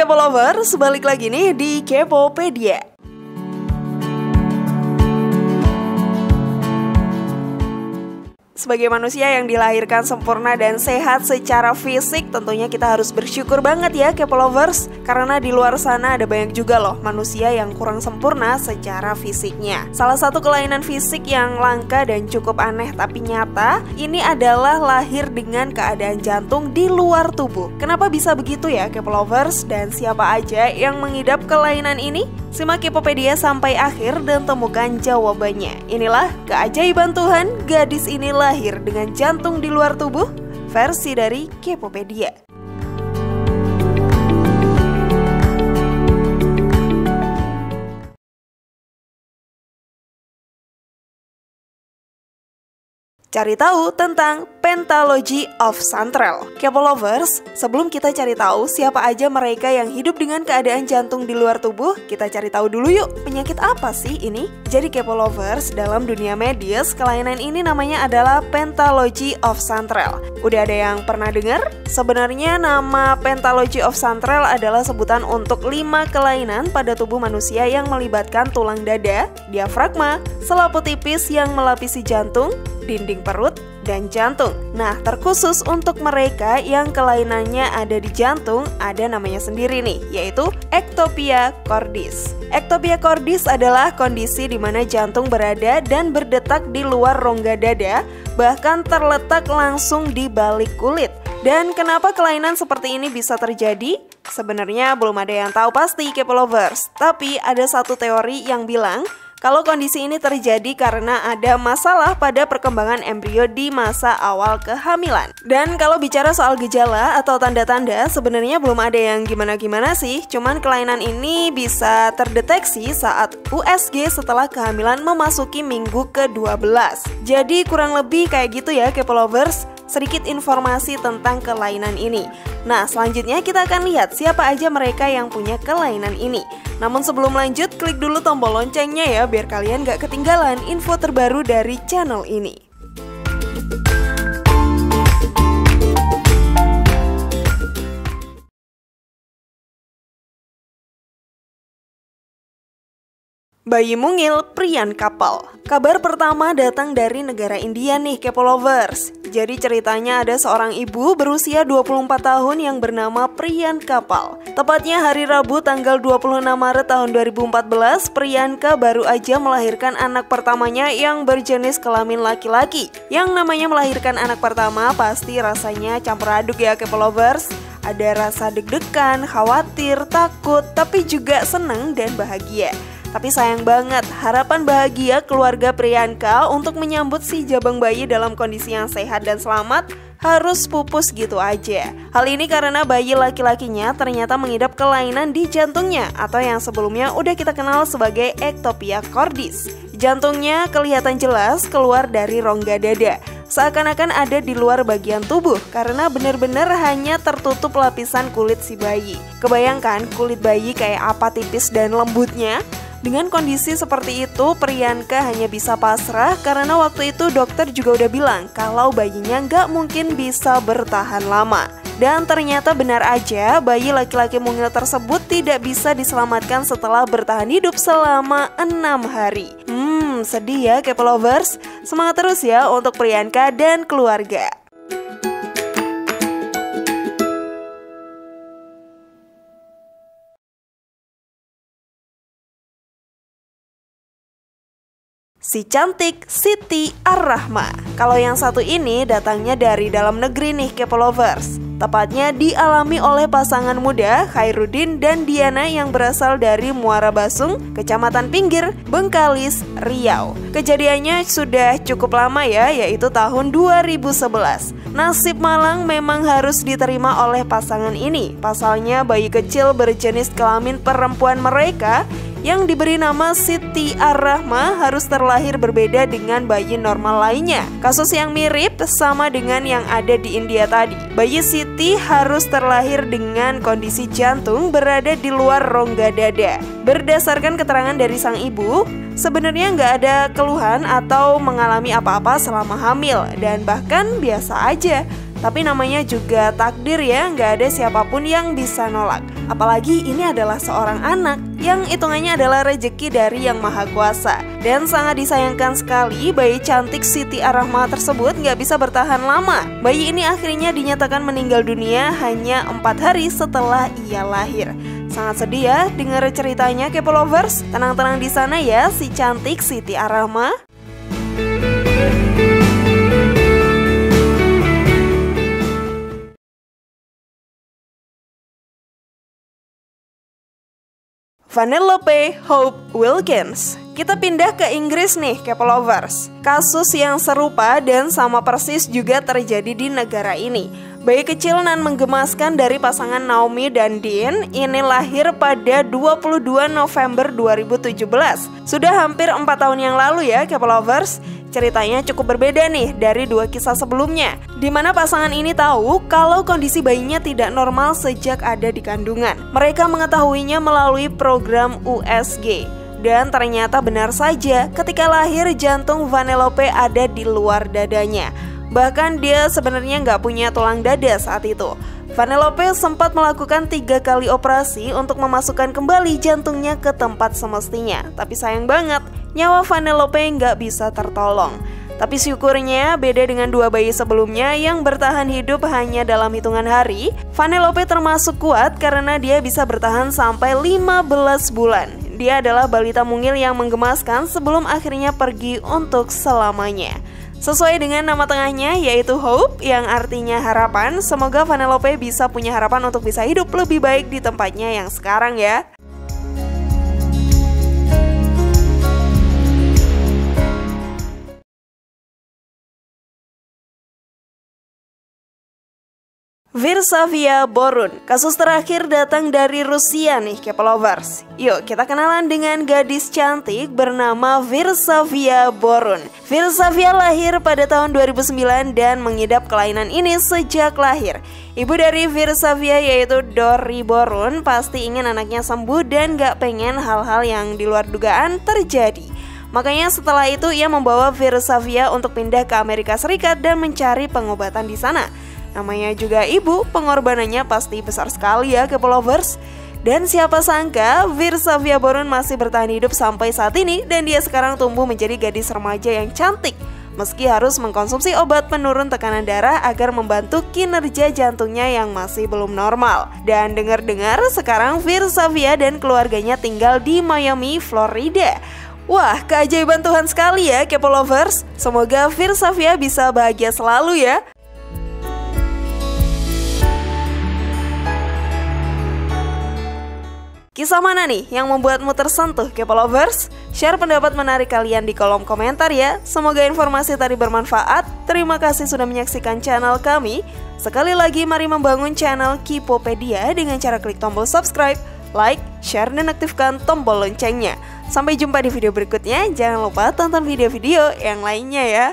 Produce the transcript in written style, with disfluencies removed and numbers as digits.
Kepo Lovers, balik lagi nih di Kepopedia. Sebagai manusia yang dilahirkan sempurna dan sehat secara fisik, tentunya kita harus bersyukur banget ya Kepo Lovers. Karena di luar sana ada banyak juga loh manusia yang kurang sempurna secara fisiknya. Salah satu kelainan fisik yang langka dan cukup aneh tapi nyata, ini adalah lahir dengan keadaan jantung di luar tubuh. Kenapa bisa begitu ya Kepo Lovers? Dan siapa aja yang mengidap kelainan ini? Simak Kepopedia sampai akhir dan temukan jawabannya. Inilah keajaiban Tuhan, gadis ini lahir dengan jantung di luar tubuh, versi dari Kepopedia. Cari tahu tentang Pentalogy of Santrell. Kepo Lovers, sebelum kita cari tahu siapa aja mereka yang hidup dengan keadaan jantung di luar tubuh, kita cari tahu dulu yuk, penyakit apa sih ini? Jadi Kepo Lovers, dalam dunia medis, kelainan ini namanya adalah Pentalogy of Santrell. Udah ada yang pernah dengar? Sebenarnya nama Pentalogy of Santrell adalah sebutan untuk 5 kelainan pada tubuh manusia yang melibatkan tulang dada, diafragma, selaput tipis yang melapisi jantung, dinding perut, dan jantung. Nah, terkhusus untuk mereka yang kelainannya ada di jantung, ada namanya sendiri nih, yaitu Ectopia cordis. Ectopia cordis adalah kondisi di mana jantung berada dan berdetak di luar rongga dada, bahkan terletak langsung di balik kulit. Dan kenapa kelainan seperti ini bisa terjadi? Sebenarnya belum ada yang tahu pasti Kepo Lovers, tapi ada satu teori yang bilang kalau kondisi ini terjadi karena ada masalah pada perkembangan embrio di masa awal kehamilan. Dan kalau bicara soal gejala atau tanda-tanda, sebenarnya belum ada yang gimana-gimana sih. Cuman kelainan ini bisa terdeteksi saat USG setelah kehamilan memasuki minggu ke-12. Jadi kurang lebih kayak gitu ya Kepo Lovers, sedikit informasi tentang kelainan ini. Nah, selanjutnya kita akan lihat siapa aja mereka yang punya kelainan ini. Namun sebelum lanjut, klik dulu tombol loncengnya ya, biar kalian gak ketinggalan info terbaru dari channel ini. Bayi mungil Priyan Kapal. Kabar pertama datang dari negara India nih Kepo Lovers. Jadi ceritanya ada seorang ibu berusia 24 tahun yang bernama Priyan Kapal. Tepatnya hari Rabu tanggal 26 Maret tahun 2014, Priyanka baru aja melahirkan anak pertamanya yang berjenis kelamin laki-laki. Yang namanya melahirkan anak pertama pasti rasanya campur aduk ya Kepo Lovers. Ada rasa deg-degan, khawatir, takut, tapi juga seneng dan bahagia. Tapi sayang banget, harapan bahagia keluarga Priyanka untuk menyambut si jabang bayi dalam kondisi yang sehat dan selamat harus pupus gitu aja. Hal ini karena bayi laki-lakinya ternyata mengidap kelainan di jantungnya atau yang sebelumnya udah kita kenal sebagai Ectopia cordis. Jantungnya kelihatan jelas keluar dari rongga dada, seakan-akan ada di luar bagian tubuh karena benar-benar hanya tertutup lapisan kulit si bayi. Kebayangkan kulit bayi kayak apa tipis dan lembutnya? Dengan kondisi seperti itu, Priyanka hanya bisa pasrah karena waktu itu dokter juga udah bilang kalau bayinya nggak mungkin bisa bertahan lama. Dan ternyata benar aja, bayi laki-laki mungil tersebut tidak bisa diselamatkan setelah bertahan hidup selama 6 hari. Sedih ya Kepo Lovers. Semangat terus ya untuk Priyanka dan keluarga. Si cantik Siti Ar-Rahma. Kalau yang satu ini datangnya dari dalam negeri nih Kepo Lovers. Tepatnya dialami oleh pasangan muda Khairuddin dan Diana yang berasal dari Muara Basung, Kecamatan Pinggir, Bengkalis, Riau. Kejadiannya sudah cukup lama ya, yaitu tahun 2011. Nasib malang memang harus diterima oleh pasangan ini. Pasalnya bayi kecil berjenis kelamin perempuan mereka yang diberi nama Siti Ar-Rahma harus terlahir berbeda dengan bayi normal lainnya. Kasus yang mirip sama dengan yang ada di India tadi. Bayi Siti harus terlahir dengan kondisi jantung berada di luar rongga dada. Berdasarkan keterangan dari sang ibu, sebenarnya nggak ada keluhan atau mengalami apa-apa selama hamil dan bahkan biasa aja. Tapi namanya juga takdir ya, nggak ada siapapun yang bisa nolak. Apalagi ini adalah seorang anak yang hitungannya adalah rezeki dari Yang Maha Kuasa. Dan sangat disayangkan sekali bayi cantik Siti Ar-Rahma tersebut nggak bisa bertahan lama. Bayi ini akhirnya dinyatakan meninggal dunia hanya 4 hari setelah ia lahir. Sangat sedih ya dengar ceritanya Kepo Lovers. Tenang-tenang di sana ya si cantik Siti Ar-Rahma. Vanellope Hope Wilkins. Kita pindah ke Inggris nih, Kepo Lovers. Kasus yang serupa dan sama persis juga terjadi di negara ini. Bayi kecil nan menggemaskan dari pasangan Naomi dan Dean ini lahir pada 22 November 2017. Sudah hampir 4 tahun yang lalu ya, Kepo Lovers. Ceritanya cukup berbeda nih dari 2 kisah sebelumnya, di mana pasangan ini tahu kalau kondisi bayinya tidak normal sejak ada di kandungan. Mereka mengetahuinya melalui program USG. Dan ternyata benar saja, ketika lahir jantung Vanellope ada di luar dadanya. Bahkan dia sebenarnya nggak punya tulang dada saat itu. Vanellope sempat melakukan 3 kali operasi untuk memasukkan kembali jantungnya ke tempat semestinya. Tapi sayang banget, nyawa Vanellope nggak bisa tertolong. Tapi syukurnya beda dengan 2 bayi sebelumnya yang bertahan hidup hanya dalam hitungan hari, Vanellope termasuk kuat karena dia bisa bertahan sampai 15 bulan. Dia adalah balita mungil yang menggemaskan sebelum akhirnya pergi untuk selamanya. Sesuai dengan nama tengahnya yaitu Hope yang artinya harapan, semoga Vanellope bisa punya harapan untuk bisa hidup lebih baik di tempatnya yang sekarang ya. Virsavia Borun. Kasus terakhir datang dari Rusia nih Kepo Lovers. Yuk kita kenalan dengan gadis cantik bernama Virsavia Borun. Virsavia lahir pada tahun 2009 dan mengidap kelainan ini sejak lahir. Ibu dari Virsavia yaitu Dori Borun pasti ingin anaknya sembuh dan gak pengen hal-hal yang di luar dugaan terjadi. Makanya setelah itu ia membawa Virsavia untuk pindah ke Amerika Serikat dan mencari pengobatan di sana. Namanya juga ibu, pengorbanannya pasti besar sekali ya Kepo Lovers. Dan siapa sangka Virsavia Borun masih bertahan hidup sampai saat ini dan dia sekarang tumbuh menjadi gadis remaja yang cantik. Meski harus mengkonsumsi obat penurun tekanan darah agar membantu kinerja jantungnya yang masih belum normal. Dan dengar-dengar sekarang Virsavia dan keluarganya tinggal di Miami, Florida. Wah, keajaiban Tuhan sekali ya Kepo Lovers. Semoga Virsavia bisa bahagia selalu ya. Kisah mana nih yang membuatmu tersentuh Kepo Lovers? Share pendapat menarik kalian di kolom komentar ya. Semoga informasi tadi bermanfaat. Terima kasih sudah menyaksikan channel kami. Sekali lagi mari membangun channel Kipopedia dengan cara klik tombol subscribe, like, share, dan aktifkan tombol loncengnya. Sampai jumpa di video berikutnya. Jangan lupa tonton video-video yang lainnya ya.